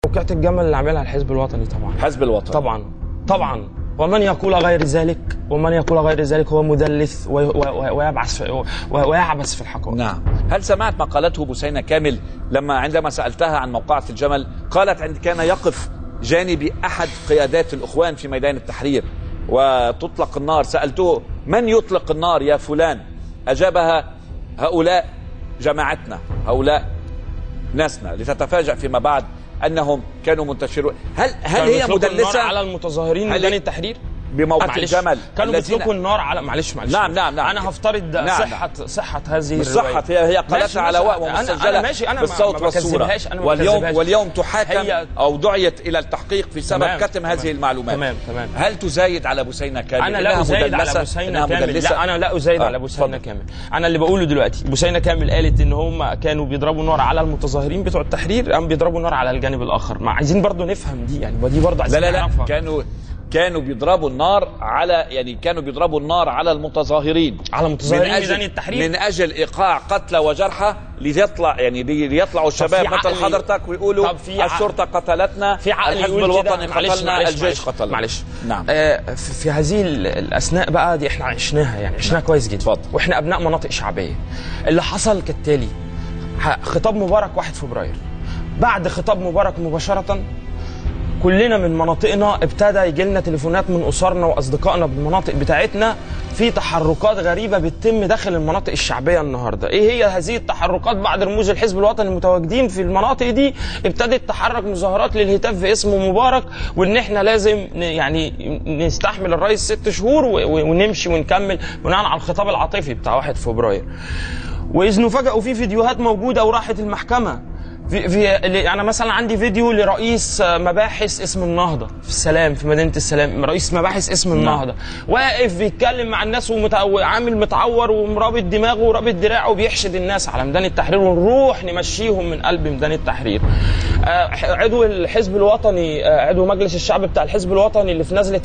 موقعة الجمل اللي عاملها الحزب الوطني طبعا. الحزب الوطني طبعا. ومن يقول غير ذلك هو مدلس ويعبث في الحقائق. نعم. هل سمعت ما قالته بثينة كامل عندما سألتها عن موقعة الجمل؟ قالت عند كان يقف جانبي أحد قيادات الإخوان في ميدان التحرير وتطلق النار، سألته من يطلق النار يا فلان؟ أجابها هؤلاء جماعتنا، هؤلاء ناسنا، لتتفاجأ فيما بعد أنهم كانوا منتشرون. هل هي مدلسة على المتظاهرين ميدان التحرير بموقع الجمل؟ كانوا بيطلقوا النار على معلش نعم. انا هفترض صحة هذه مش صحة، هي قالتها على ومسجلة بالصوت والصورة، واليوم تحاكم أو دعيت إلى التحقيق في سبب كتم هذه المعلومات. تمام. هل تزايد على بثينة كامل؟ أنا لا أزايد على بثينة كامل. لا، أنا لا أزايد على بثينة كامل. أنا اللي بقوله دلوقتي بثينة كامل قالت إن هم كانوا بيضربوا نار على المتظاهرين بتوع التحرير، أم بيضربوا نار على الجانب الآخر. ما عايزين برضو نفهم دي، يعني ودي برضو عايزين نعرفها. كانوا بيضربوا النار على المتظاهرين، ميدان التحرير من اجل ايقاع قتلى وجرحى، ليطلعوا الشباب مثل حضرتك ويقولوا الشرطه قتلتنا، الحزب الوطني قتلنا، الجيش قتلنا. معلش. نعم. في هذه الاثناء بقى دي احنا عشناها، يعني عشناها كويس جدا. واحنا ابناء مناطق شعبيه. اللي حصل كالتالي: خطاب مبارك 1 فبراير، بعد خطاب مبارك مباشره كلنا من مناطقنا ابتدى يجي لنا تليفونات من اسرنا واصدقائنا بالمناطق بتاعتنا في تحركات غريبه بتتم داخل المناطق الشعبيه النهارده. ايه هي هذه التحركات؟ بعد رموز الحزب الوطني المتواجدين في المناطق دي ابتدت تحرك مظاهرات للهتاف باسم مبارك، وان احنا لازم يعني نستحمل الرئيس 6 شهور ونمشي ونكمل بناء على الخطاب العاطفي بتاع 1 فبراير. واذ نفاجئوا في فيديوهات موجوده وراحت المحكمه. يعني مثلا عندي فيديو لرئيس مباحث اسم النهضه في مدينه السلام، رئيس مباحث اسم النهضه واقف بيتكلم مع الناس وعامل متعور ومرابط دماغه ورابط دراعه وبيحشد الناس على ميدان التحرير، ونروح نمشيهم من قلب ميدان التحرير. عضو الحزب الوطني، عضو مجلس الشعب بتاع الحزب الوطني اللي في نزله